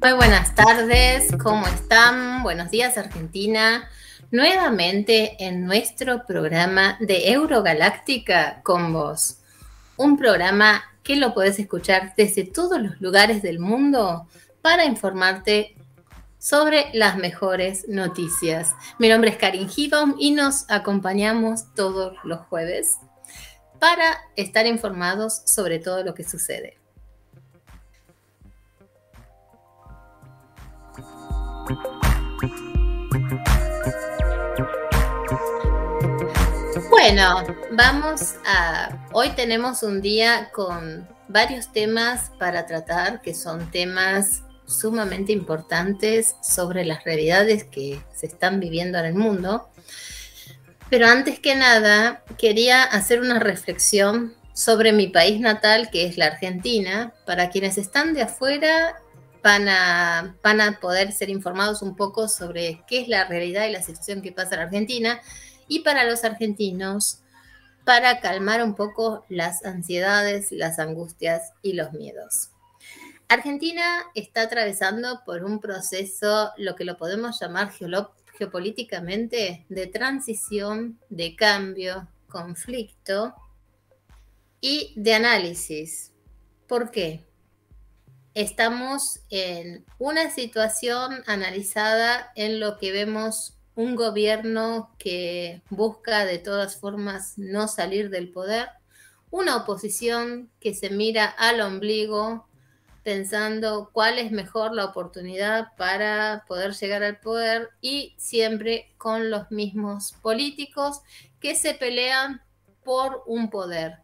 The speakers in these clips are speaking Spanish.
Muy buenas tardes, ¿cómo están? Buenos días, Argentina. Nuevamente en nuestro programa de Eurogaláctica con vos. Un programa que lo podés escuchar desde todos los lugares del mundo para informarte sobre las mejores noticias. Mi nombre es Karin Hibom y nos acompañamos todos los jueves para estar informados sobre todo lo que sucede. Bueno, hoy tenemos un día con varios temas para tratar, que son temas sumamente importantes sobre las realidades que se están viviendo en el mundo. Pero antes que nada, quería hacer una reflexión sobre mi país natal, que es la Argentina. Para quienes están de afuera, van a poder ser informados un poco sobre qué es la realidad y la situación que pasa en Argentina. Y para los argentinos, para calmar un poco las ansiedades, las angustias y los miedos. Argentina está atravesando por un proceso, lo que lo podemos llamar geopolíticamente, de transición, de cambio, conflicto y de análisis. ¿Por qué? Estamos en una situación analizada en lo que vemos un gobierno que busca de todas formas no salir del poder, una oposición que se mira al ombligo pensando cuál es mejor la oportunidad para poder llegar al poder y siempre con los mismos políticos que se pelean por un poder.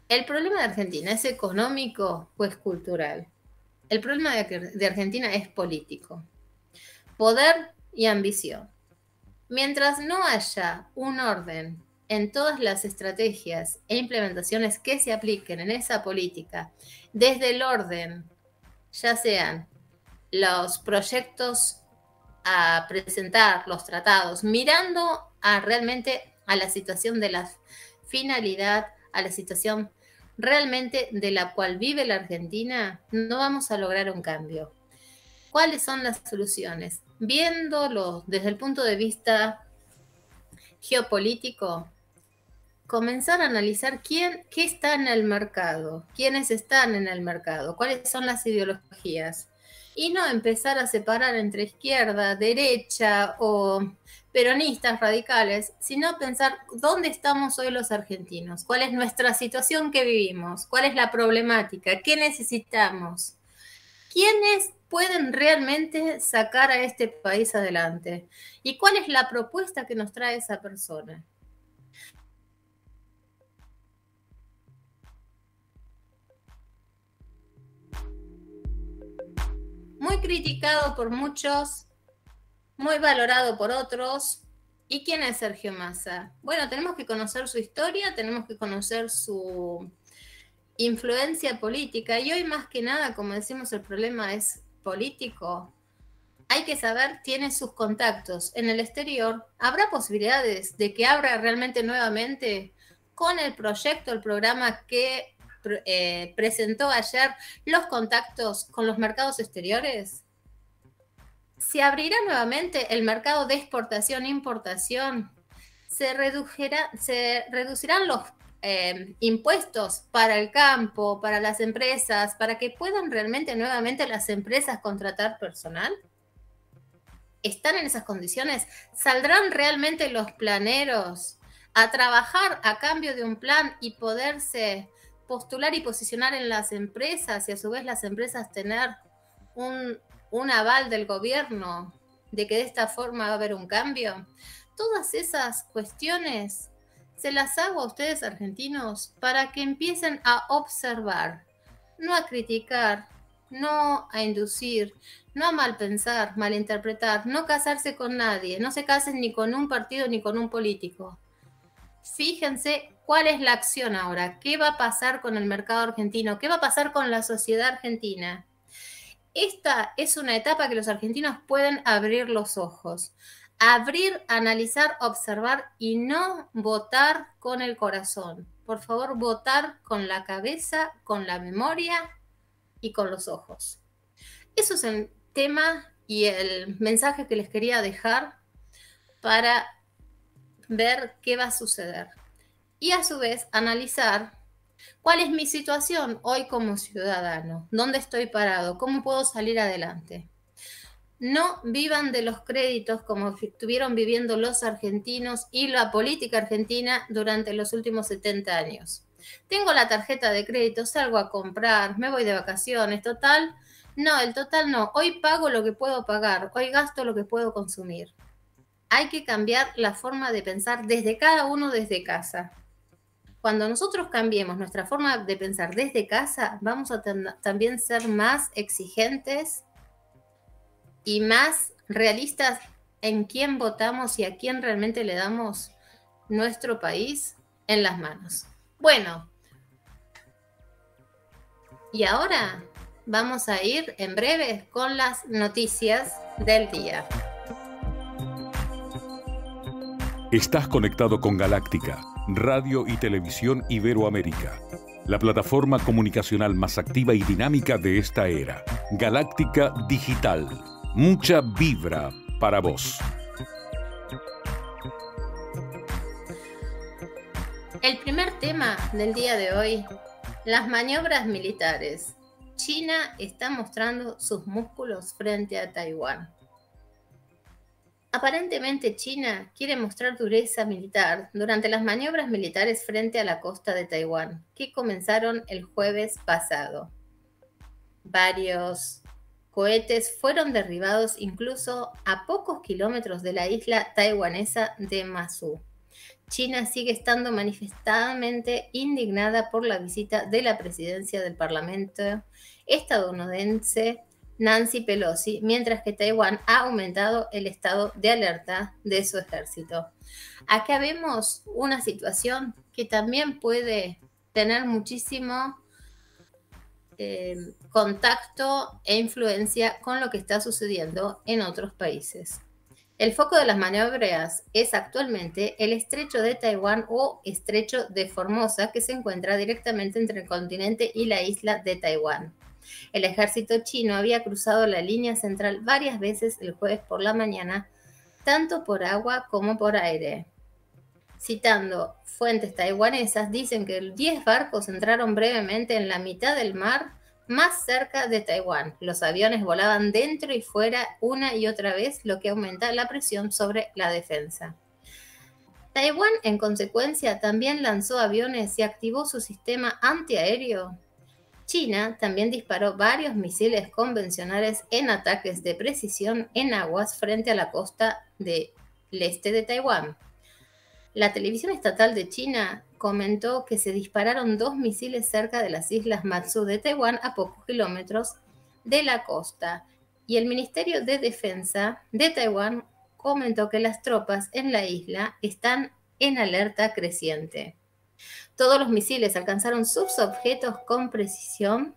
¿El problema de Argentina es económico o es cultural? El problema de Argentina es político. Poder y ambición. Mientras no haya un orden en todas las estrategias e implementaciones que se apliquen en esa política, desde el orden, ya sean los proyectos a presentar, los tratados, mirando realmente a la situación de la finalidad, a la situación realmente de la cual vive la Argentina, no vamos a lograr un cambio. ¿Cuáles son las soluciones? Viéndolo desde el punto de vista geopolítico, comenzar a analizar qué está en el mercado, quiénes están en el mercado, cuáles son las ideologías, y no empezar a separar entre izquierda, derecha o peronistas radicales, sino pensar dónde estamos hoy los argentinos, cuál es nuestra situación que vivimos, cuál es la problemática, qué necesitamos, quiénes pueden realmente sacar a este país adelante y cuál es la propuesta que nos trae esa persona. Muy criticado por muchos, muy valorado por otros. ¿Y quién es Sergio Massa? Bueno, tenemos que conocer su historia, tenemos que conocer su influencia política y hoy más que nada, como decimos, el problema es político. Hay que saber, tiene sus contactos en el exterior. ¿Habrá posibilidades de que abra realmente nuevamente con el proyecto, el programa que presentó ayer, los contactos con los mercados exteriores? ¿Se abrirá nuevamente el mercado de exportación e importación? ¿Se reducirán los impuestos para el campo, para las empresas, para que puedan realmente nuevamente las empresas contratar personal? ¿Están en esas condiciones? ¿Saldrán realmente los planeros a trabajar a cambio de un plan y poderse postular y posicionar en las empresas y a su vez las empresas tener un aval del gobierno de que de esta forma va a haber un cambio? Todas esas cuestiones se las hago a ustedes argentinos para que empiecen a observar, no a criticar, no a inducir, no a malpensar, malinterpretar, no casarse con nadie, no se casen ni con un partido ni con un político. Fíjense cuál es la acción ahora, qué va a pasar con el mercado argentino, qué va a pasar con la sociedad argentina. Esta es una etapa que los argentinos pueden abrir los ojos, abrir, analizar, observar y no votar con el corazón. Por favor, votar con la cabeza, con la memoria y con los ojos. Eso es tema y el mensaje que les quería dejar para ver qué va a suceder. Y a su vez analizar cuál es mi situación hoy como ciudadano, dónde estoy parado, cómo puedo salir adelante. No vivan de los créditos como estuvieron viviendo los argentinos y la política argentina durante los últimos 70 años. Tengo la tarjeta de crédito, salgo a comprar, me voy de vacaciones, total. No, el total no. Hoy pago lo que puedo pagar, hoy gasto lo que puedo consumir. Hay que cambiar la forma de pensar desde cada uno desde casa. Cuando nosotros cambiemos nuestra forma de pensar desde casa, vamos a también ser más exigentes y más realistas en quién votamos y a quién realmente le damos nuestro país en las manos. Bueno, y ahora vamos a ir en breve con las noticias del día. Estás conectado con Galáctica, Radio y Televisión Iberoamérica, la plataforma comunicacional más activa y dinámica de esta era. Galáctica Digital. Mucha vibra para vos. El primer tema del día de hoy, las maniobras militares. China está mostrando sus músculos frente a Taiwán. Aparentemente China quiere mostrar dureza militar durante las maniobras militares frente a la costa de Taiwán, que comenzaron el jueves pasado. Varios cohetes fueron derribados incluso a pocos kilómetros de la isla taiwanesa de Matsu. China sigue estando manifestadamente indignada por la visita de la presidencia del Parlamento estadounidense Nancy Pelosi, mientras que Taiwán ha aumentado el estado de alerta de su ejército. Acá vemos una situación que también puede tener muchísimo contacto e influencia con lo que está sucediendo en otros países. El foco de las maniobras es actualmente el estrecho de Taiwán o estrecho de Formosa, que se encuentra directamente entre el continente y la isla de Taiwán. El ejército chino había cruzado la línea central varias veces el jueves por la mañana, tanto por agua como por aire. Citando fuentes taiwanesas, dicen que 10 barcos entraron brevemente en la mitad del mar más cerca de Taiwán. Los aviones volaban dentro y fuera una y otra vez, lo que aumenta la presión sobre la defensa. Taiwán, en consecuencia, también lanzó aviones y activó su sistema antiaéreo. China también disparó varios misiles convencionales en ataques de precisión en aguas frente a la costa del este de Taiwán. La televisión estatal de China comentó que se dispararon 2 misiles cerca de las islas Matsu de Taiwán a pocos kilómetros de la costa, y el Ministerio de Defensa de Taiwán comentó que las tropas en la isla están en alerta creciente. Todos los misiles alcanzaron sus objetos con precisión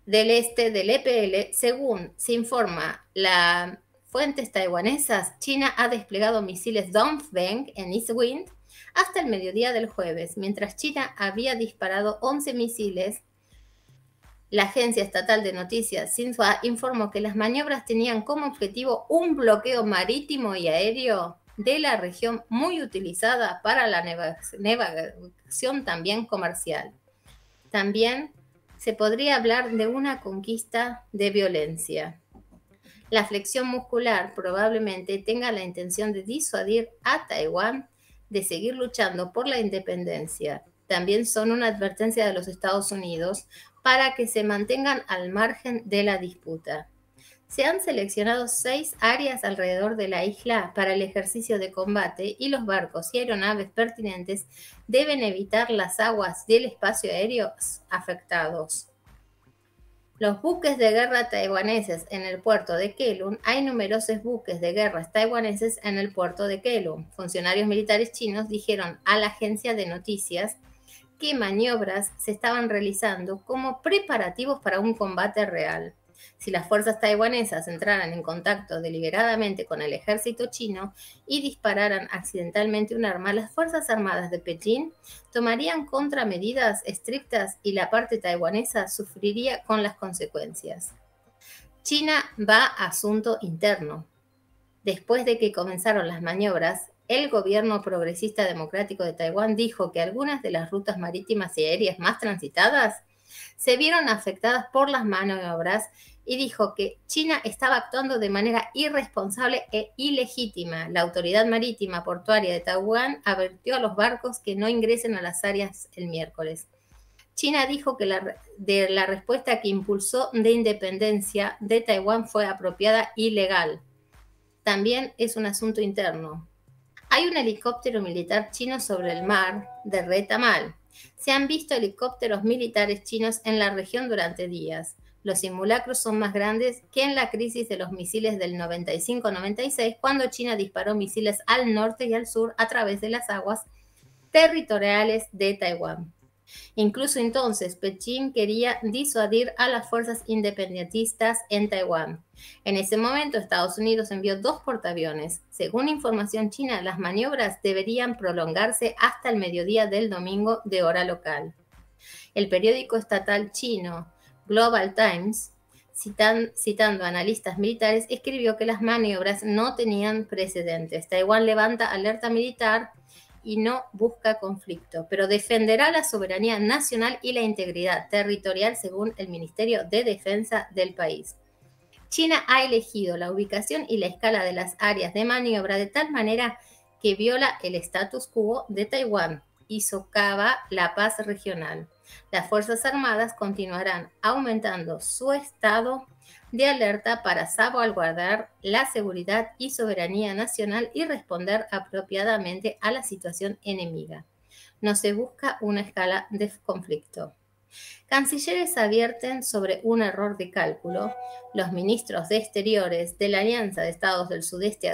del este del EPL, según se informa la fuentes taiwanesas. China ha desplegado misiles Dongfeng en East Wind hasta el mediodía del jueves, mientras China había disparado 11 misiles. La agencia estatal de noticias Xinhua informó que las maniobras tenían como objetivo un bloqueo marítimo y aéreo de la región muy utilizada para la navegación también comercial. También se podría hablar de una conquista de violencia. La flexión muscular probablemente tenga la intención de disuadir a Taiwán de seguir luchando por la independencia. También son una advertencia de los Estados Unidos para que se mantengan al margen de la disputa. Se han seleccionado 6 áreas alrededor de la isla para el ejercicio de combate y los barcos y aeronaves pertinentes deben evitar las aguas del espacio aéreo afectados. Los buques de guerra taiwaneses en el puerto de Keelung. Hay numerosos buques de guerra taiwaneses en el puerto de Keelung. Funcionarios militares chinos dijeron a la agencia de noticias que maniobras se estaban realizando como preparativos para un combate real. Si las fuerzas taiwanesas entraran en contacto deliberadamente con el ejército chino y dispararan accidentalmente un arma, las Fuerzas Armadas de Pekín tomarían contramedidas estrictas y la parte taiwanesa sufriría con las consecuencias. China va a asunto interno. Después de que comenzaron las maniobras, el gobierno progresista democrático de Taiwán dijo que algunas de las rutas marítimas y aéreas más transitadas se vieron afectadas por las maniobras y dijo que China estaba actuando de manera irresponsable e ilegítima. La autoridad marítima portuaria de Taiwán advirtió a los barcos que no ingresen a las áreas el miércoles. China dijo que la respuesta que impulsó de independencia de Taiwán fue apropiada y legal. También es un asunto interno. Hay un helicóptero militar chino sobre el mar de Retamal. Se han visto helicópteros militares chinos en la región durante días. Los simulacros son más grandes que en la crisis de los misiles del 95-96, cuando China disparó misiles al norte y al sur a través de las aguas territoriales de Taiwán. Incluso entonces, Pekín quería disuadir a las fuerzas independentistas en Taiwán. En ese momento, Estados Unidos envió 2 portaaviones. Según información china, las maniobras deberían prolongarse hasta el mediodía del domingo de hora local. El periódico estatal chino Global Times, citando a analistas militares, escribió que las maniobras no tenían precedentes. Taiwán levanta alerta militar y no busca conflicto, pero defenderá la soberanía nacional y la integridad territorial, según el Ministerio de Defensa del país. China ha elegido la ubicación y la escala de las áreas de maniobra de tal manera que viola el status quo de Taiwán y socava la paz regional. Las Fuerzas Armadas continuarán aumentando su estado de alerta para salvaguardar la seguridad y soberanía nacional y responder apropiadamente a la situación enemiga. No se busca una escala de conflicto. Cancilleres advierten sobre un error de cálculo. Los ministros de Exteriores de la Alianza de Estados del Sudeste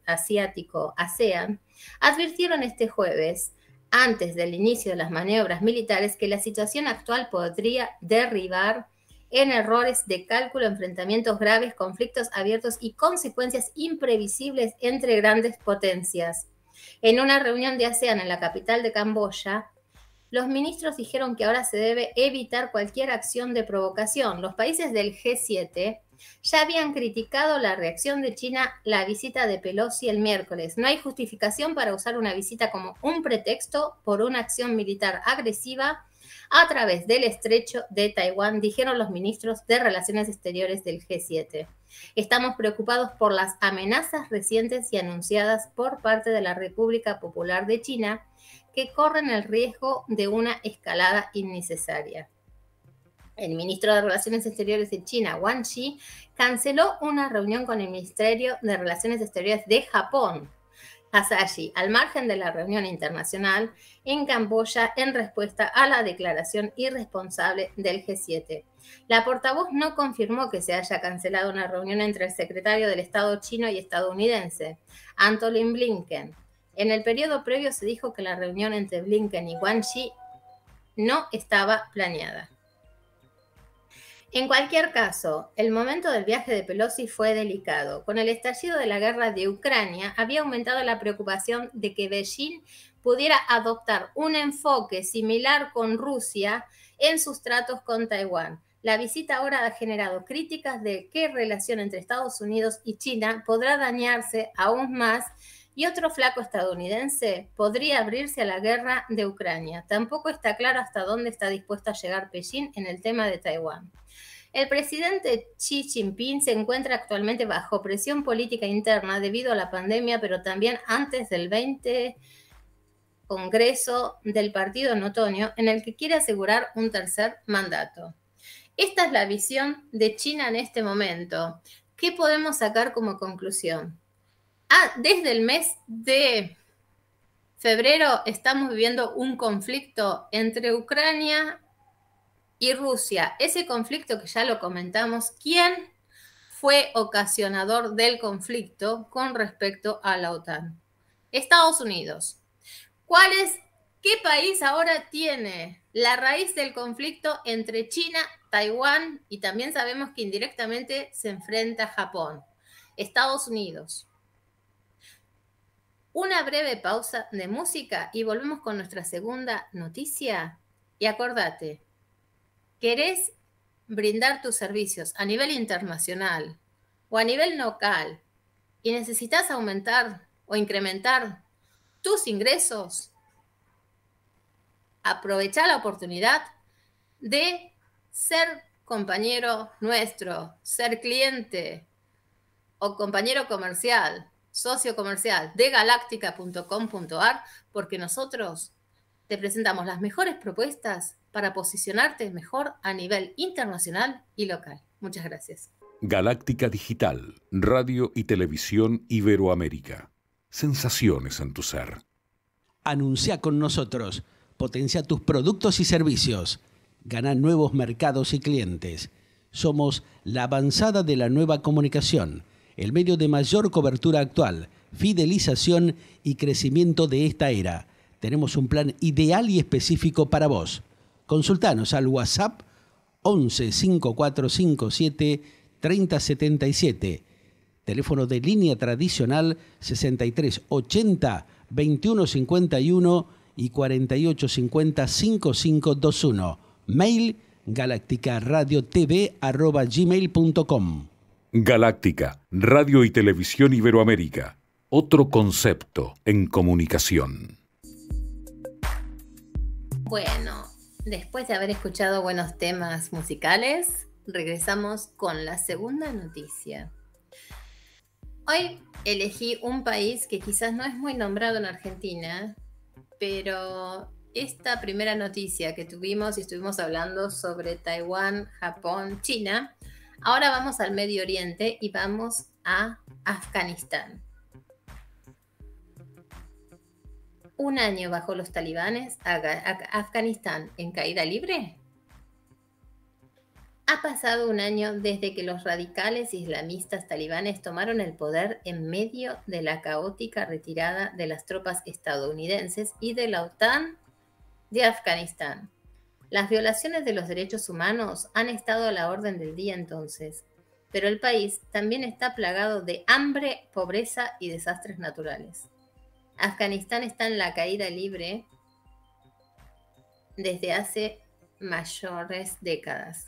Asiático, ASEAN, advirtieron este jueves, antes del inicio de las maniobras militares, que la situación actual podría derivar en errores de cálculo, enfrentamientos graves, conflictos abiertos y consecuencias imprevisibles entre grandes potencias. En una reunión de ASEAN en la capital de Camboya, los ministros dijeron que ahora se debe evitar cualquier acción de provocación. Los países del G7 ya habían criticado la reacción de China a la visita de Pelosi el miércoles. No hay justificación para usar una visita como un pretexto por una acción militar agresiva a través del estrecho de Taiwán, dijeron los ministros de Relaciones Exteriores del G7. Estamos preocupados por las amenazas recientes y anunciadas por parte de la República Popular de China, que corren el riesgo de una escalada innecesaria. El ministro de Relaciones Exteriores de China, Wang Yi, canceló una reunión con el Ministerio de Relaciones Exteriores de Japón, Asahi, al margen de la reunión internacional en Camboya en respuesta a la declaración irresponsable del G7. La portavoz no confirmó que se haya cancelado una reunión entre el secretario del Estado chino y estadounidense, Antony Blinken. En el periodo previo se dijo que la reunión entre Blinken y Wang Yi no estaba planeada. En cualquier caso, el momento del viaje de Pelosi fue delicado. Con el estallido de la guerra de Ucrania, había aumentado la preocupación de que Beijing pudiera adoptar un enfoque similar con Rusia en sus tratos con Taiwán. La visita ahora ha generado críticas de qué relación entre Estados Unidos y China podrá dañarse aún más y otro flanco estadounidense podría abrirse a la guerra de Ucrania. Tampoco está claro hasta dónde está dispuesto a llegar Beijing en el tema de Taiwán. El presidente Xi Jinping se encuentra actualmente bajo presión política interna debido a la pandemia, pero también antes del 20 Congreso del Partido en otoño, en el que quiere asegurar un tercer mandato. Esta es la visión de China en este momento. ¿Qué podemos sacar como conclusión? Desde el mes de febrero estamos viviendo un conflicto entre Ucrania y Rusia. Ese conflicto que ya lo comentamos, ¿quién fue ocasionador del conflicto con respecto a la OTAN? Estados Unidos. ¿Qué país ahora tiene la raíz del conflicto entre China, Taiwán y también sabemos que indirectamente se enfrenta a Japón? Estados Unidos. Una breve pausa de música y volvemos con nuestra segunda noticia. Y acordate, ¿querés brindar tus servicios a nivel internacional o a nivel local y necesitas aumentar o incrementar tus ingresos, aprovecha la oportunidad de ser compañero nuestro, ser cliente o compañero comercial, socio comercial de galactica.com.ar, porque nosotros te presentamos las mejores propuestas para posicionarte mejor a nivel internacional y local. Muchas gracias. Galáctica Digital, radio y televisión Iberoamérica. Sensaciones en tu ser. Anuncia con nosotros. Potencia tus productos y servicios. Gana nuevos mercados y clientes. Somos la avanzada de la nueva comunicación, el medio de mayor cobertura actual, fidelización y crecimiento de esta era. Tenemos un plan ideal y específico para vos. Consultanos al WhatsApp 11 5457 3077. Teléfono de línea tradicional 6380 2151 y 4850 5521. Mail galacticaradiotv@gmail.com. Galáctica, radio y televisión Iberoamérica. Otro concepto en comunicación. Bueno, después de haber escuchado buenos temas musicales, regresamos con la segunda noticia. Hoy elegí un país que quizás no es muy nombrado en Argentina, pero esta primera noticia que tuvimos y estuvimos hablando sobre Taiwán, Japón, China, ahora vamos al Medio Oriente y vamos a Afganistán. ¿Un año bajo los talibanes? ¿Afganistán en caída libre? Ha pasado un año desde que los radicales islamistas talibanes tomaron el poder en medio de la caótica retirada de las tropas estadounidenses y de la OTAN de Afganistán. Las violaciones de los derechos humanos han estado a la orden del día entonces, pero el país también está plagado de hambre, pobreza y desastres naturales. Afganistán está en la caída libre desde hace mayores décadas.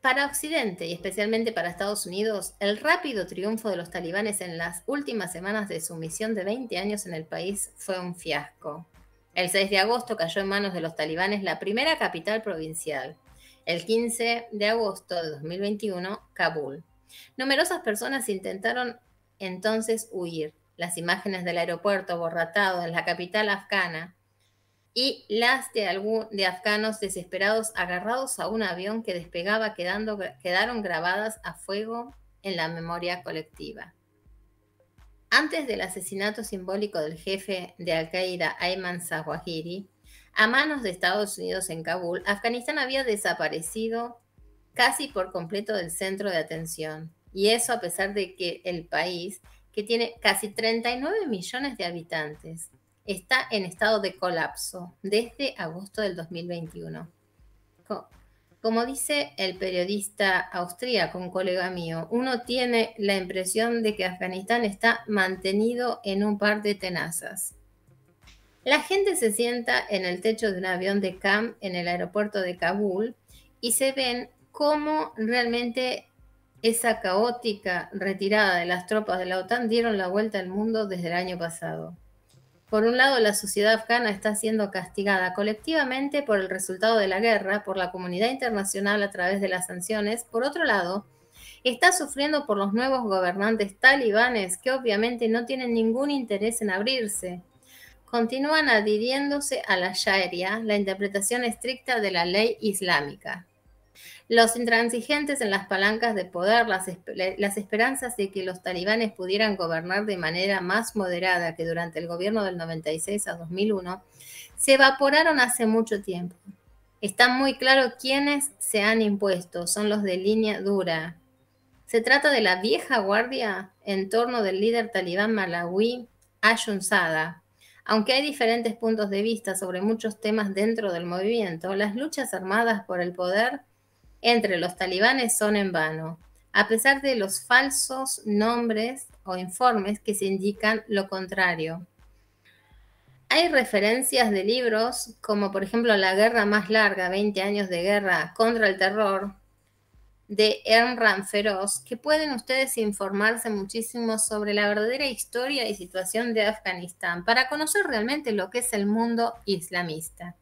Para Occidente y especialmente para Estados Unidos, el rápido triunfo de los talibanes en las últimas semanas de su misión de 20 años en el país fue un fiasco. El 6 de agosto cayó en manos de los talibanes la primera capital provincial. El 15 de agosto de 2021, Kabul. Numerosas personas intentaron entonces huir. Las imágenes del aeropuerto abarrotado en la capital afgana y las de afganos desesperados agarrados a un avión que despegaba quedaron grabadas a fuego en la memoria colectiva. Antes del asesinato simbólico del jefe de Al-Qaeda, Ayman Zawahiri, a manos de Estados Unidos en Kabul, Afganistán había desaparecido casi por completo del centro de atención. Y eso a pesar de que el país, que tiene casi 39 millones de habitantes, está en estado de colapso desde agosto del 2021. Como dice el periodista austríaco, un colega mío, uno tiene la impresión de que Afganistán está mantenido en un par de tenazas. La gente se sienta en el techo de un avión de CAM en el aeropuerto de Kabul y se ven cómo realmente esa caótica retirada de las tropas de la OTAN dieron la vuelta al mundo desde el año pasado. Por un lado, la sociedad afgana está siendo castigada colectivamente por el resultado de la guerra, por la comunidad internacional a través de las sanciones. Por otro lado, está sufriendo por los nuevos gobernantes talibanes que obviamente no tienen ningún interés en abrirse. Continúan adhiriéndose a la Sharia, la interpretación estricta de la ley islámica. Los intransigentes en las palancas de poder, las esperanzas de que los talibanes pudieran gobernar de manera más moderada que durante el gobierno del 96 a 2001, se evaporaron hace mucho tiempo. Está muy claro quiénes se han impuesto, son los de línea dura. Se trata de la vieja guardia en torno del líder talibán malawi, Ashun Sada. Aunque hay diferentes puntos de vista sobre muchos temas dentro del movimiento, las luchas armadas por el poder entre los talibanes son en vano, a pesar de los falsos nombres o informes que se indican lo contrario. Hay referencias de libros como por ejemplo La guerra más larga, 20 años de guerra contra el terror, de Emran Feroz, que pueden ustedes informarse muchísimo sobre la verdadera historia y situación de Afganistán para conocer realmente lo que es el mundo islamista.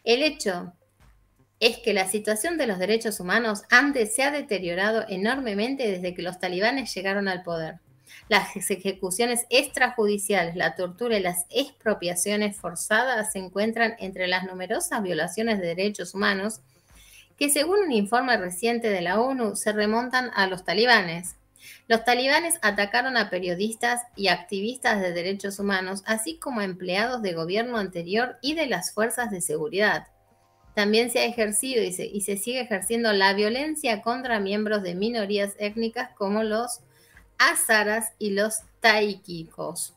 El hecho es que la situación de los derechos humanos antes se ha deteriorado enormemente desde que los talibanes llegaron al poder. Las ejecuciones extrajudiciales, la tortura y las expropiaciones forzadas se encuentran entre las numerosas violaciones de derechos humanos que, según un informe reciente de la ONU, se remontan a los talibanes. Los talibanes atacaron a periodistas y activistas de derechos humanos, así como a empleados de gobierno anterior y de las fuerzas de seguridad. También se ha ejercido y se sigue ejerciendo la violencia contra miembros de minorías étnicas como los hazaras y los taíquicos.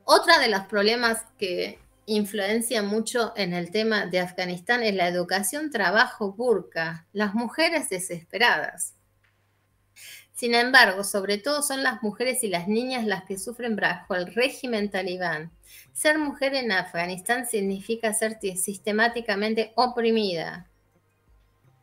Otra de los problemas que influencia mucho en el tema de Afganistán es la educación, trabajo, burka, las mujeres desesperadas. Sin embargo, sobre todo son las mujeres y las niñas las que sufren bajo el régimen talibán. Ser mujer en Afganistán significa ser sistemáticamente oprimida.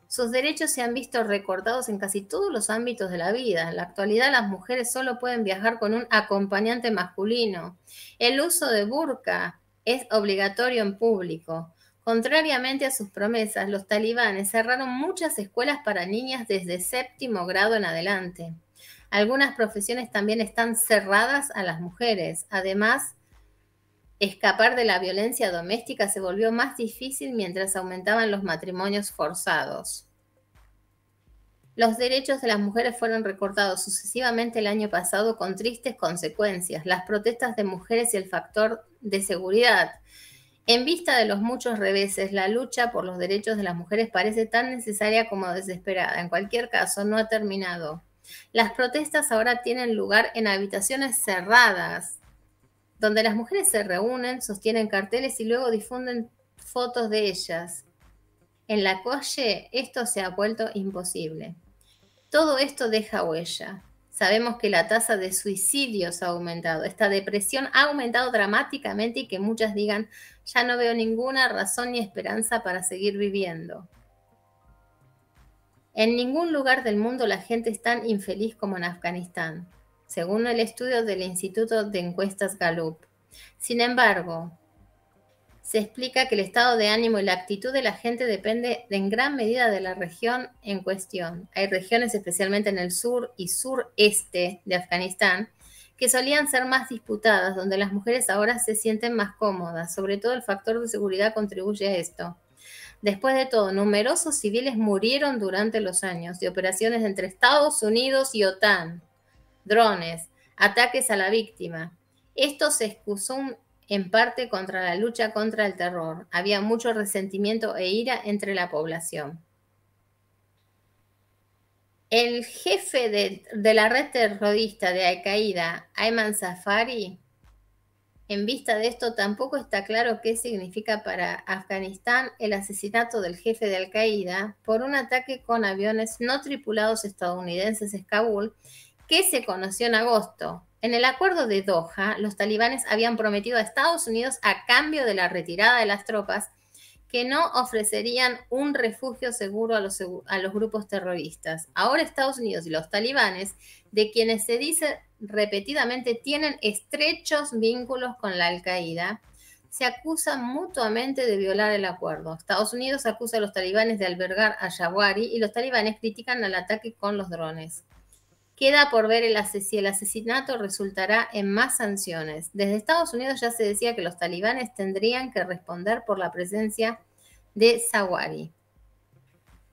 Sus derechos se han visto recortados en casi todos los ámbitos de la vida. En la actualidad, las mujeres solo pueden viajar con un acompañante masculino. El uso de burka es obligatorio en público. Contrariamente a sus promesas, los talibanes cerraron muchas escuelas para niñas desde 7º grado en adelante. Algunas profesiones también están cerradas a las mujeres. Además, escapar de la violencia doméstica se volvió más difícil mientras aumentaban los matrimonios forzados. Los derechos de las mujeres fueron recortados sucesivamente el año pasado con tristes consecuencias. Las protestas de mujeres y el factor de seguridad. En vista de los muchos reveses, la lucha por los derechos de las mujeres parece tan necesaria como desesperada. En cualquier caso, no ha terminado. Las protestas ahora tienen lugar en habitaciones cerradas, donde las mujeres se reúnen, sostienen carteles y luego difunden fotos de ellas. En la calle, esto se ha vuelto imposible. Todo esto deja huella. Sabemos que la tasa de suicidios ha aumentado. Esta depresión ha aumentado dramáticamente y que muchas digan, ya no veo ninguna razón ni esperanza para seguir viviendo. En ningún lugar del mundo la gente es tan infeliz como en Afganistán, según el estudio del Instituto de Encuestas Gallup. Sin embargo, se explica que el estado de ánimo y la actitud de la gente depende en gran medida de la región en cuestión. Hay regiones, especialmente en el sur y sureste de Afganistán, que solían ser más disputadas, donde las mujeres ahora se sienten más cómodas. Sobre todo el factor de seguridad contribuye a esto. Después de todo, numerosos civiles murieron durante los años de operaciones entre Estados Unidos y OTAN, drones, ataques a la víctima. Esto se excusó en parte contra la lucha contra el terror. Había mucho resentimiento e ira entre la población. El jefe de la red terrorista de Al-Qaeda, Ayman Safari, en vista de esto tampoco está claro qué significa para Afganistán el asesinato del jefe de Al-Qaeda por un ataque con aviones no tripulados estadounidenses en Kabul, que se conoció en agosto. En el acuerdo de Doha, los talibanes habían prometido a Estados Unidos, a cambio de la retirada de las tropas, que no ofrecerían un refugio seguro a los grupos terroristas. Ahora Estados Unidos y los talibanes, de quienes se dice repetidamente tienen estrechos vínculos con la Al-Qaeda, se acusan mutuamente de violar el acuerdo. Estados Unidos acusa a los talibanes de albergar a Zawahiri y los talibanes critican el ataque con los drones. Queda por ver si el asesinato resultará en más sanciones. Desde Estados Unidos ya se decía que los talibanes tendrían que responder por la presencia de Zawahiri.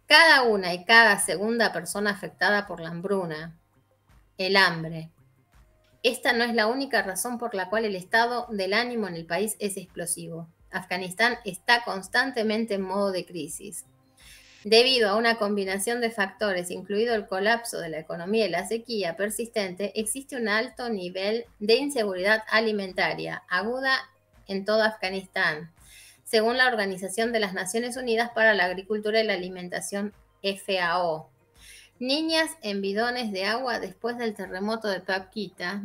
Cada una y cada segunda persona afectada por la hambruna, el hambre. Esta no es la única razón por la cual el estado del ánimo en el país es explosivo. Afganistán está constantemente en modo de crisis. Debido a una combinación de factores, incluido el colapso de la economía y la sequía persistente, existe un alto nivel de inseguridad alimentaria aguda en todo Afganistán, según la Organización de las Naciones Unidas para la Agricultura y la Alimentación, FAO. Niñas en bidones de agua después del terremoto de Paquita.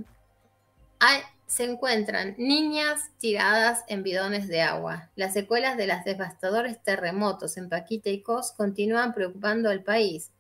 se encuentran niñas tiradas en bidones de agua. Las secuelas de los devastadores terremotos en Paquita y Cos continúan preocupando al país.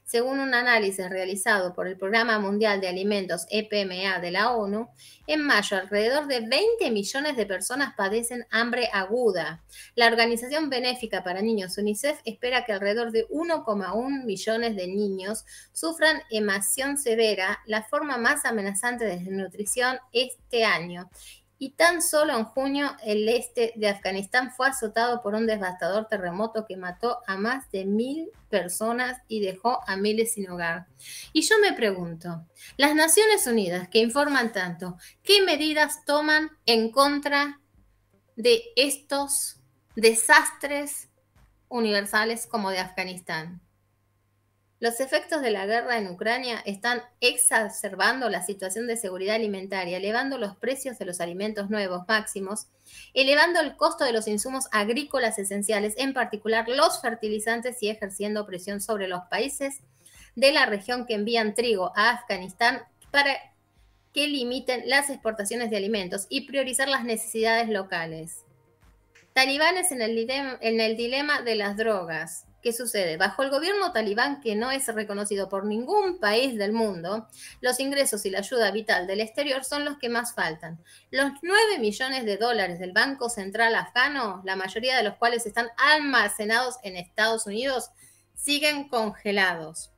Según un análisis realizado por el Programa Mundial de Alimentos EPMA de la ONU, en mayo alrededor de 20 millones de personas padecen hambre aguda. La organización benéfica para niños UNICEF espera que alrededor de 1,1 millones de niños sufran emaciación severa, la forma más amenazante de desnutrición este año. Y tan solo en junio el este de Afganistán fue azotado por un devastador terremoto que mató a más de 1.000 personas y dejó a miles sin hogar. Y yo me pregunto, las Naciones Unidas que informan tanto, ¿qué medidas toman en contra de estos desastres universales como de Afganistán? Los efectos de la guerra en Ucrania están exacerbando la situación de seguridad alimentaria, elevando los precios de los alimentos nuevos máximos, elevando el costo de los insumos agrícolas esenciales, en particular los fertilizantes, y ejerciendo presión sobre los países de la región que envían trigo a Afganistán para que limiten las exportaciones de alimentos y priorizar las necesidades locales. Talibanes en el dilema de las drogas. ¿Qué sucede? Bajo el gobierno talibán, que no es reconocido por ningún país del mundo, los ingresos y la ayuda vital del exterior son los que más faltan. Los 9 millones de dólares del Banco Central afgano, la mayoría de los cuales están almacenados en Estados Unidos, siguen congelados.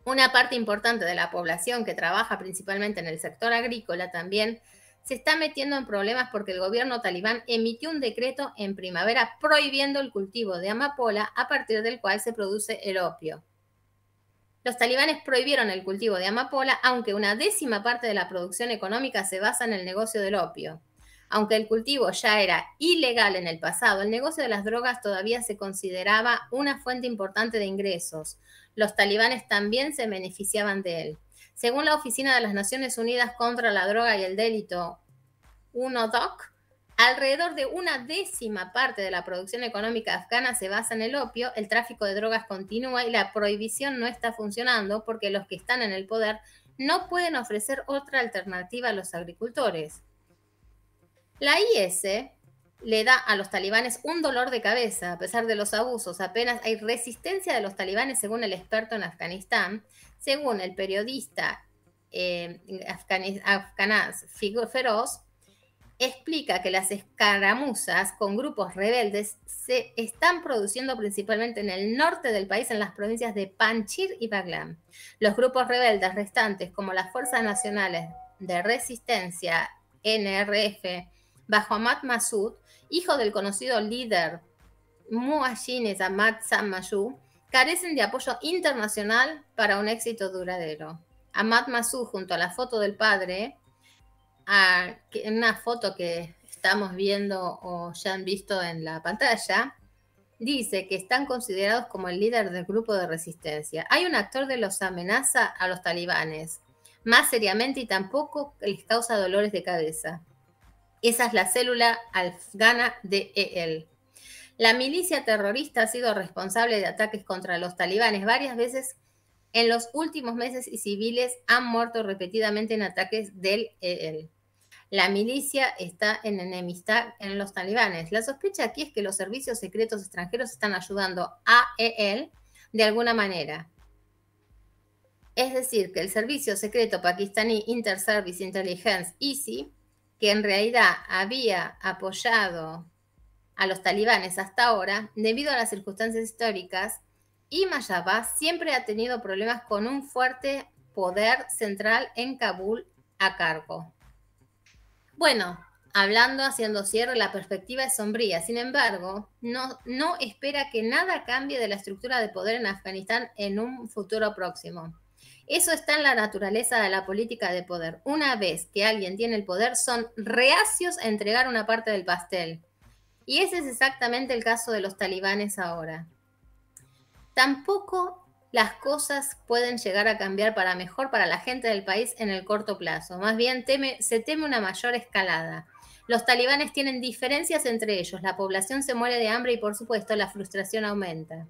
Una parte importante de la población que trabaja principalmente en el sector agrícola también se está metiendo en problemas porque el gobierno talibán emitió un decreto en primavera prohibiendo el cultivo de amapola, a partir del cual se produce el opio. Los talibanes prohibieron el cultivo de amapola, aunque una décima parte de la producción económica se basa en el negocio del opio. Aunque el cultivo ya era ilegal en el pasado, el negocio de las drogas todavía se consideraba una fuente importante de ingresos. Los talibanes también se beneficiaban de él. Según la Oficina de las Naciones Unidas contra la Droga y el Delito, UNODC, alrededor de una décima parte de la producción económica afgana se basa en el opio, el tráfico de drogas continúa y la prohibición no está funcionando porque los que están en el poder no pueden ofrecer otra alternativa a los agricultores. La IS le da a los talibanes un dolor de cabeza. A pesar de los abusos, apenas hay resistencia de los talibanes, según el experto en Afganistán. Según el periodista afganaz Feroz, explica que las escaramuzas con grupos rebeldes se están produciendo principalmente en el norte del país, en las provincias de Panjshir y Baglan. Los grupos rebeldes restantes, como las Fuerzas Nacionales de Resistencia, NRF, bajo Ahmad Massoud, hijo del conocido líder Mujahideen Ahmad Massoud, carecen de apoyo internacional para un éxito duradero. Ahmad Massoud, junto a la foto del padre, en una foto que estamos viendo o ya han visto en la pantalla, dice que están considerados como el líder del grupo de resistencia. Hay un actor que los amenaza a los talibanes más seriamente y tampoco les causa dolores de cabeza. Esa es la célula afgana de EL. La milicia terrorista ha sido responsable de ataques contra los talibanes varias veces en los últimos meses y civiles han muerto repetidamente en ataques del EL. La milicia está en enemistad en los talibanes. La sospecha aquí es que los servicios secretos extranjeros están ayudando a EL de alguna manera. Es decir, que el servicio secreto pakistaní Inter-Service Intelligence, ISI, que en realidad había apoyado a los talibanes hasta ahora, debido a las circunstancias históricas, y Mayabad siempre ha tenido problemas con un fuerte poder central en Kabul a cargo. Bueno, haciendo cierre, la perspectiva es sombría. Sin embargo, no espera que nada cambie de la estructura de poder en Afganistán en un futuro próximo. Eso está en la naturaleza de la política de poder. Una vez que alguien tiene el poder, son reacios a entregar una parte del pastel. Y ese es exactamente el caso de los talibanes ahora. Tampoco las cosas pueden llegar a cambiar para mejor para la gente del país en el corto plazo. Más bien se teme una mayor escalada. Los talibanes tienen diferencias entre ellos. La población se muere de hambre y, por supuesto, la frustración aumenta.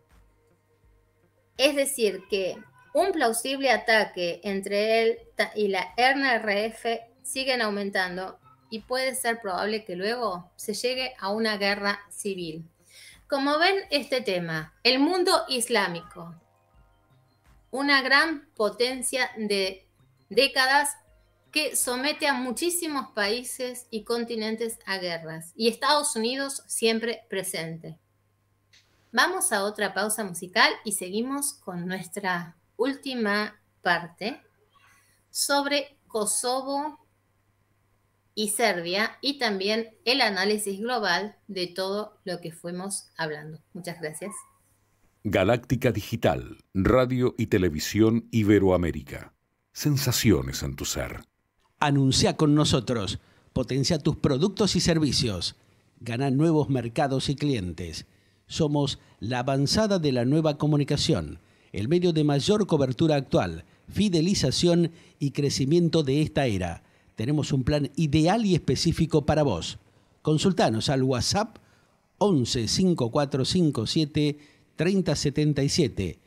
Es decir, que un plausible ataque entre él y la NRF siguen aumentando y puede ser probable que luego se llegue a una guerra civil. Como ven, este tema, el mundo islámico, una gran potencia de décadas que somete a muchísimos países y continentes a guerras, y Estados Unidos siempre presente. Vamos a otra pausa musical y seguimos con nuestra última parte sobre Kosovo y Serbia y también el análisis global de todo lo que fuimos hablando. Muchas gracias. Galáctica Digital, radio y televisión Iberoamérica. Sensaciones en tu ser. Anuncia con nosotros. Potencia tus productos y servicios. Gana nuevos mercados y clientes. Somos la avanzada de la nueva comunicación, el medio de mayor cobertura actual, fidelización y crecimiento de esta era. Tenemos un plan ideal y específico para vos. Consultanos al WhatsApp 11 5457 3077.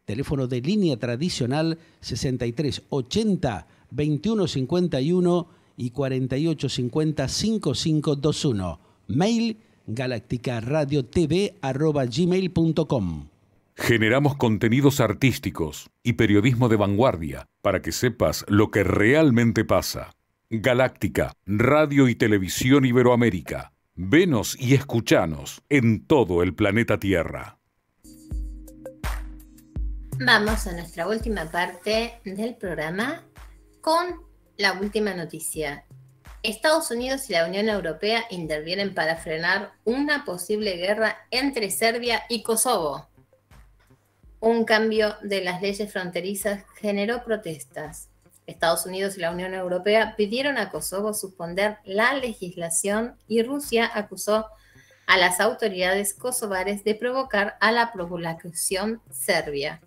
Teléfono de línea tradicional 6380 2151 y 4850 5521. Mail galacticaradiotv@gmail.com. Generamos contenidos artísticos y periodismo de vanguardia para que sepas lo que realmente pasa. Galáctica, radio y televisión Iberoamérica. Venos y escuchanos en todo el planeta Tierra. Vamos a nuestra última parte del programa con la última noticia. Estados Unidos y la Unión Europea intervienen para frenar una posible guerra entre Serbia y Kosovo. Un cambio de las leyes fronterizas generó protestas. Estados Unidos y la Unión Europea pidieron a Kosovo suspender la legislación y Rusia acusó a las autoridades kosovares de provocar a la población serbia.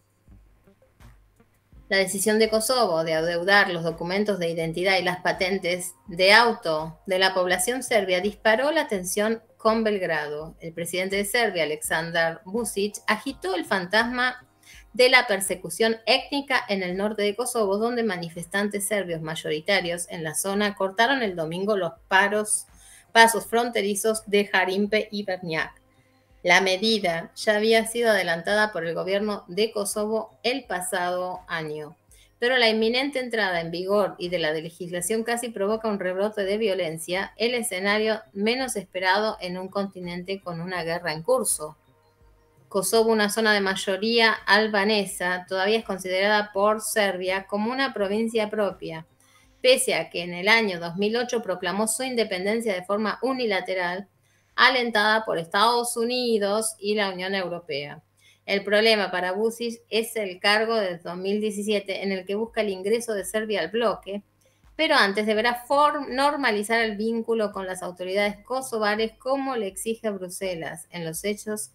La decisión de Kosovo de adeudar los documentos de identidad y las patentes de auto de la población serbia disparó la tensión con Belgrado. El presidente de Serbia, Aleksandar Vučić, agitó el fantasma de la persecución étnica en el norte de Kosovo, donde manifestantes serbios mayoritarios en la zona cortaron el domingo los pasos fronterizos de Jarimpe y Brnjac. La medida ya había sido adelantada por el gobierno de Kosovo el pasado año, pero la inminente entrada en vigor y de la legislación casi provoca un rebrote de violencia, el escenario menos esperado en un continente con una guerra en curso. Kosovo, una zona de mayoría albanesa, todavía es considerada por Serbia como una provincia propia, pese a que en el año 2008 proclamó su independencia de forma unilateral, alentada por Estados Unidos y la Unión Europea. El problema para Vučić es el cargo del 2017 en el que busca el ingreso de Serbia al bloque, pero antes deberá normalizar el vínculo con las autoridades kosovares como le exige Bruselas. En los hechos,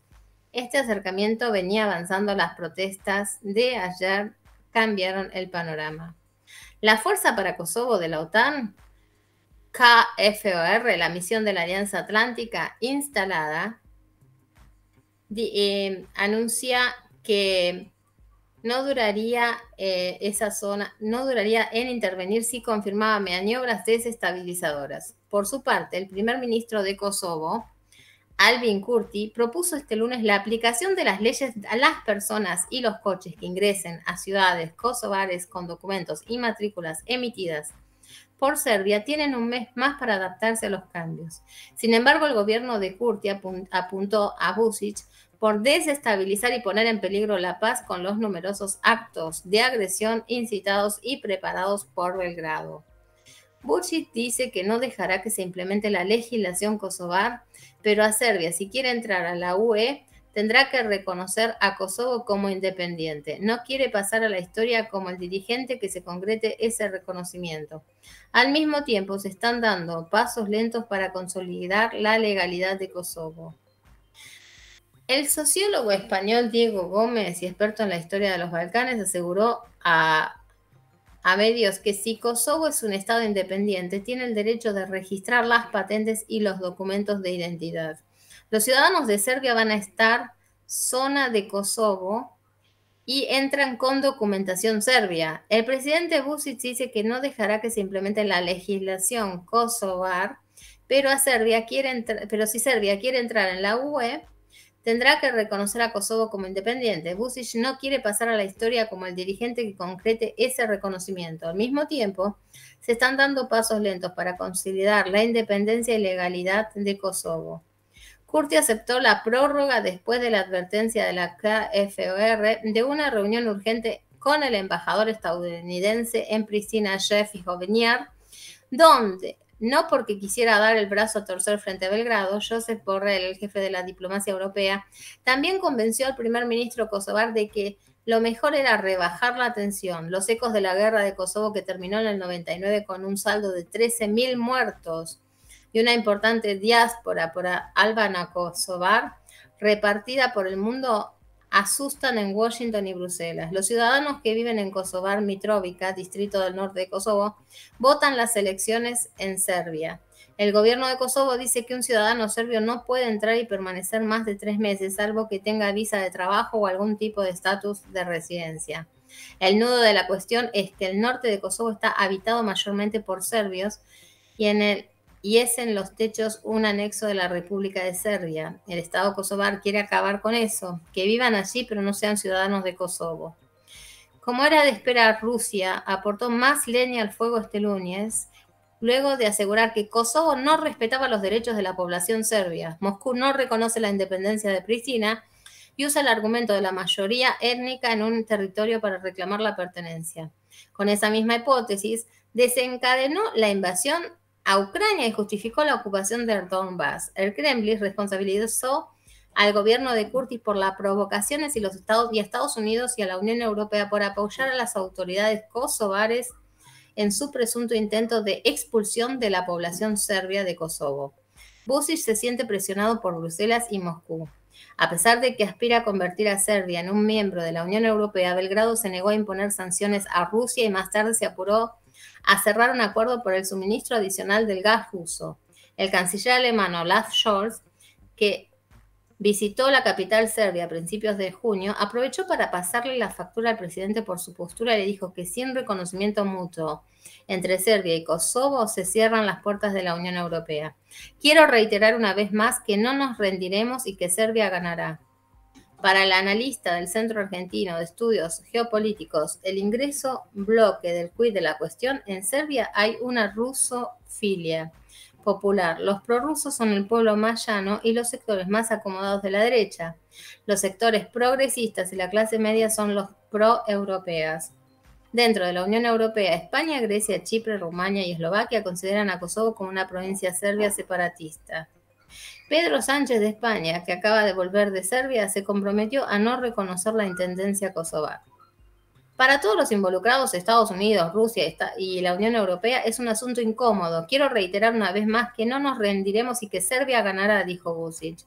este acercamiento venía avanzando. Las protestas de ayer cambiaron el panorama. La Fuerza para Kosovo de la OTAN, KFOR, la misión de la Alianza Atlántica instalada, anuncia que no duraría en intervenir si confirmaba maniobras desestabilizadoras. Por su parte, el primer ministro de Kosovo, Albin Kurti, propuso este lunes la aplicación de las leyes a las personas y los coches que ingresen a ciudades kosovares con documentos y matrículas emitidas por Serbia tienen un mes más para adaptarse a los cambios. Sin embargo, el gobierno de Kurti apuntó a Vučić por desestabilizar y poner en peligro la paz con los numerosos actos de agresión incitados y preparados por Belgrado. Vučić dice que no dejará que se implemente la legislación kosovar, pero a Serbia, si quiere entrar a la UE, tendrá que reconocer a Kosovo como independiente. No quiere pasar a la historia como el dirigente que se concrete ese reconocimiento. Al mismo tiempo, se están dando pasos lentos para consolidar la legalidad de Kosovo. El sociólogo español Diego Gómez, y experto en la historia de los Balcanes, aseguró a medios que si Kosovo es un estado independiente, tiene el derecho de registrar las patentes y los documentos de identidad. Los ciudadanos de Serbia van a estar zona de Kosovo y entran con documentación serbia. El presidente Vučić dice que no dejará que se implemente la legislación kosovar, pero si Serbia quiere entrar en la UE, tendrá que reconocer a Kosovo como independiente. Vučić no quiere pasar a la historia como el dirigente que concrete ese reconocimiento. Al mismo tiempo, se están dando pasos lentos para consolidar la independencia y legalidad de Kosovo. Kurti aceptó la prórroga después de la advertencia de la KFOR de una reunión urgente con el embajador estadounidense en Pristina, Jeff Hoveniar, donde, no porque quisiera dar el brazo a torcer frente a Belgrado, Josep Borrell, el jefe de la diplomacia europea, también convenció al primer ministro kosovar de que lo mejor era rebajar la tensión. Los ecos de la guerra de Kosovo, que terminó en el 99 con un saldo de 13.000 muertos y una importante diáspora albano-kosovar repartida por el mundo, asustan en Washington y Bruselas. Los ciudadanos que viven en Kosovar Mitrovica, distrito del norte de Kosovo, votan las elecciones en Serbia. El gobierno de Kosovo dice que un ciudadano serbio no puede entrar y permanecer más de 3 meses, salvo que tenga visa de trabajo o algún tipo de estatus de residencia. El nudo de la cuestión es que el norte de Kosovo está habitado mayormente por serbios y es en los techos un anexo de la República de Serbia. El Estado kosovar quiere acabar con eso, que vivan allí pero no sean ciudadanos de Kosovo. Como era de esperar, Rusia aportó más leña al fuego este lunes, luego de asegurar que Kosovo no respetaba los derechos de la población serbia. Moscú no reconoce la independencia de Pristina y usa el argumento de la mayoría étnica en un territorio para reclamar la pertenencia. Con esa misma hipótesis, desencadenó la invasión a Ucrania y justificó la ocupación del Donbass. El Kremlin responsabilizó al gobierno de Kurti por las provocaciones y a Estados Unidos y a la Unión Europea por apoyar a las autoridades kosovares en su presunto intento de expulsión de la población serbia de Kosovo. Vučić se siente presionado por Bruselas y Moscú. A pesar de que aspira a convertir a Serbia en un miembro de la Unión Europea, Belgrado se negó a imponer sanciones a Rusia y más tarde se apuró a cerrar un acuerdo por el suministro adicional del gas ruso. El canciller alemán Olaf Scholz, que visitó la capital serbia a principios de junio, aprovechó para pasarle la factura al presidente por su postura y le dijo que sin reconocimiento mutuo entre Serbia y Kosovo se cierran las puertas de la Unión Europea. Quiero reiterar una vez más que no nos rendiremos y que Serbia ganará. Para el analista del Centro Argentino de Estudios Geopolíticos, el ingreso bloque del quid de la cuestión, en Serbia hay una rusofilia popular. Los prorrusos son el pueblo más llano y los sectores más acomodados de la derecha. Los sectores progresistas y la clase media son los pro-europeas. Dentro de la Unión Europea, España, Grecia, Chipre, Rumania y Eslovaquia consideran a Kosovo como una provincia serbia separatista. Pedro Sánchez de España, que acaba de volver de Serbia, se comprometió a no reconocer la intendencia kosovar. Para todos los involucrados, Estados Unidos, Rusia y la Unión Europea, es un asunto incómodo. Quiero reiterar una vez más que no nos rendiremos y que Serbia ganará, dijo Vučić,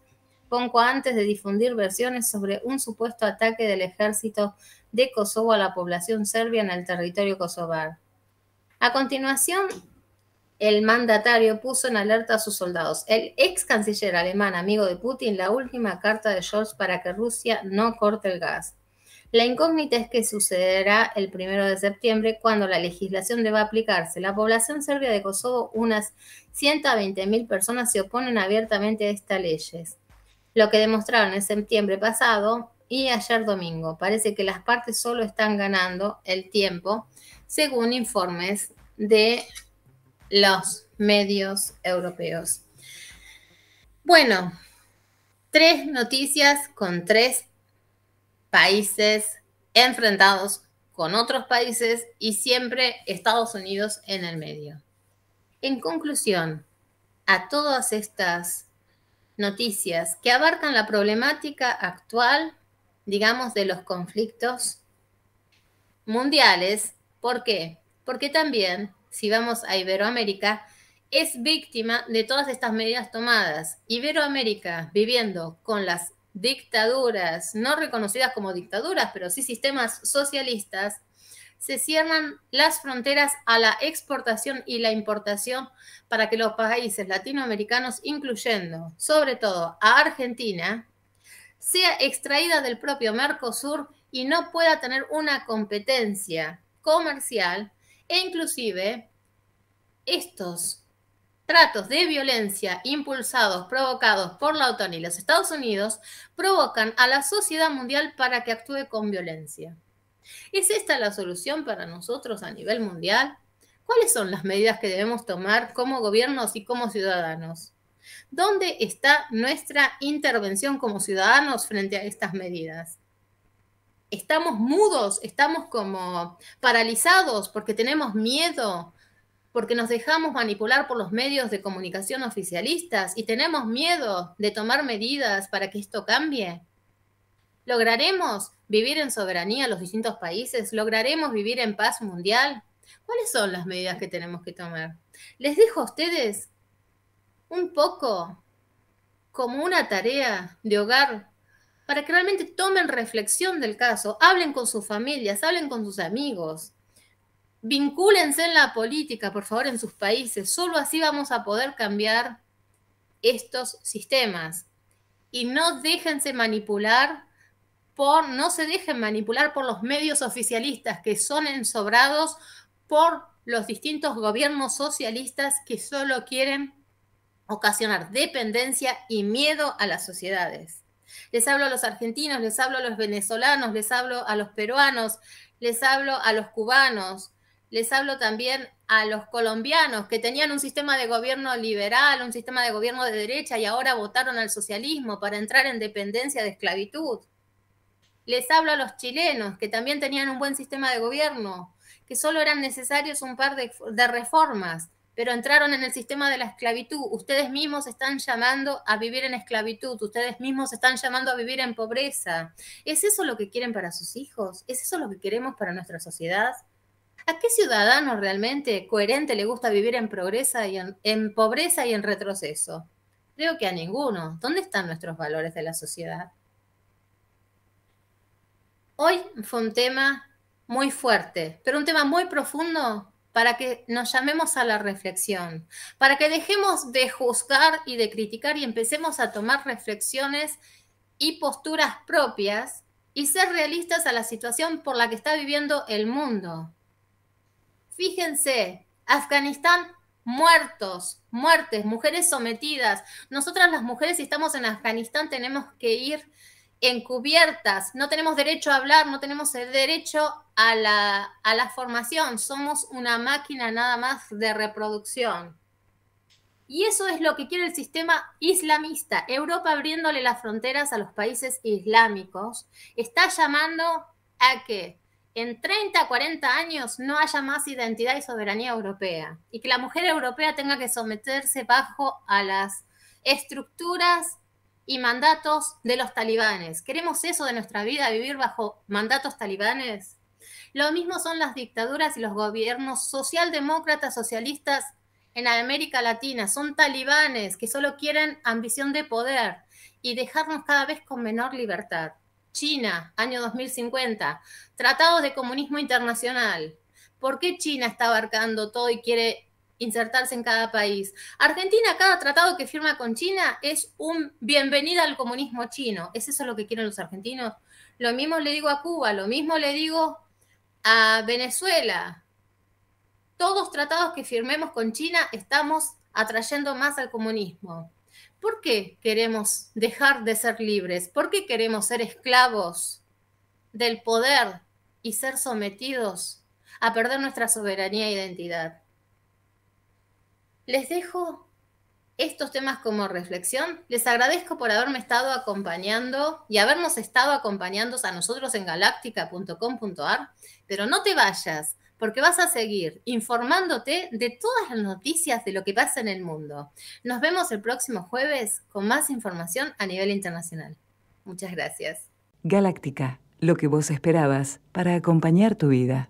poco antes de difundir versiones sobre un supuesto ataque del ejército de Kosovo a la población serbia en el territorio kosovar. A continuación, el mandatario puso en alerta a sus soldados. El ex canciller alemán, amigo de Putin, la última carta de Scholz para que Rusia no corte el gas. La incógnita es qué sucederá el 1 de septiembre cuando la legislación deba aplicarse. La población serbia de Kosovo, unas 120.000 personas, se oponen abiertamente a estas leyes. Lo que demostraron en septiembre pasado y ayer domingo. Parece que las partes solo están ganando el tiempo, según informes de los medios europeos. Bueno, 3 noticias con 3 países enfrentados con otros países y siempre Estados Unidos en el medio. En conclusión, a todas estas noticias que abarcan la problemática actual, digamos, de los conflictos mundiales. ¿Por qué? Porque también, si vamos a Iberoamérica, es víctima de todas estas medidas tomadas. Iberoamérica, viviendo con las dictaduras, no reconocidas como dictaduras, pero sí sistemas socialistas, se cierran las fronteras a la exportación y la importación para que los países latinoamericanos, incluyendo sobre todo a Argentina, sea extraída del propio Mercosur y no pueda tener una competencia comercial, e inclusive estos tratos de violencia impulsados, provocados por la OTAN y los Estados Unidos, provocan a la sociedad mundial para que actúe con violencia. ¿Es esta la solución para nosotros a nivel mundial? ¿Cuáles son las medidas que debemos tomar como gobiernos y como ciudadanos? ¿Dónde está nuestra intervención como ciudadanos frente a estas medidas? ¿Estamos mudos? ¿Estamos como paralizados porque tenemos miedo? ¿Porque nos dejamos manipular por los medios de comunicación oficialistas y tenemos miedo de tomar medidas para que esto cambie? ¿Lograremos vivir en soberanía los distintos países? ¿Lograremos vivir en paz mundial? ¿Cuáles son las medidas que tenemos que tomar? Les dejo a ustedes un poco como una tarea de hogar para que realmente tomen reflexión del caso, hablen con sus familias, hablen con sus amigos, vincúlense en la política, por favor, en sus países. Solo así vamos a poder cambiar estos sistemas. Y no déjense manipular no se dejen manipular por los medios oficialistas que son ensobrados por los distintos gobiernos socialistas que solo quieren ocasionar dependencia y miedo a las sociedades. Les hablo a los argentinos, les hablo a los venezolanos, les hablo a los peruanos, les hablo a los cubanos, les hablo también a los colombianos que tenían un sistema de gobierno liberal, un sistema de gobierno de derecha y ahora votaron al socialismo para entrar en dependencia de esclavitud. Les hablo a los chilenos que también tenían un buen sistema de gobierno, que solo eran necesarios un par de reformas, pero entraron en el sistema de la esclavitud. Ustedes mismos están llamando a vivir en esclavitud, ustedes mismos están llamando a vivir en pobreza. ¿Es eso lo que quieren para sus hijos? ¿Es eso lo que queremos para nuestra sociedad? ¿A qué ciudadano realmente coherente le gusta vivir en pobreza y en retroceso? Creo que a ninguno. ¿Dónde están nuestros valores de la sociedad? Hoy fue un tema muy fuerte, pero un tema muy profundo para que nos llamemos a la reflexión, para que dejemos de juzgar y de criticar y empecemos a tomar reflexiones y posturas propias y ser realistas a la situación por la que está viviendo el mundo. Fíjense, Afganistán, muertos, muertes, mujeres sometidas. Nosotras las mujeres, si estamos en Afganistán, tenemos que ir encubiertas, no tenemos derecho a hablar, no tenemos derecho a la formación, somos una máquina nada más de reproducción. Y eso es lo que quiere el sistema islamista. Europa, abriéndole las fronteras a los países islámicos, está llamando a que en 30, 40 años no haya más identidad y soberanía europea y que la mujer europea tenga que someterse bajo a las estructuras y mandatos de los talibanes. ¿Queremos eso de nuestra vida, vivir bajo mandatos talibanes? Lo mismo son las dictaduras y los gobiernos socialdemócratas, socialistas en América Latina. Son talibanes que solo quieren ambición de poder y dejarnos cada vez con menor libertad. China, año 2050, tratados de comunismo internacional. ¿Por qué China está abarcando todo y quiere insertarse en cada país? Argentina, cada tratado que firma con China es un bienvenida al comunismo chino. ¿Es eso lo que quieren los argentinos? Lo mismo le digo a Cuba, lo mismo le digo a Venezuela. Todos tratados que firmemos con China estamos atrayendo más al comunismo. ¿Por qué queremos dejar de ser libres? ¿Por qué queremos ser esclavos del poder y ser sometidos a perder nuestra soberanía e identidad? Les dejo estos temas como reflexión. Les agradezco por haberme estado acompañando y habernos estado acompañando a nosotros en galactica.com.ar, pero no te vayas, porque vas a seguir informándote de todas las noticias de lo que pasa en el mundo. Nos vemos el próximo jueves con más información a nivel internacional. Muchas gracias. Galáctica, lo que vos esperabas para acompañar tu vida.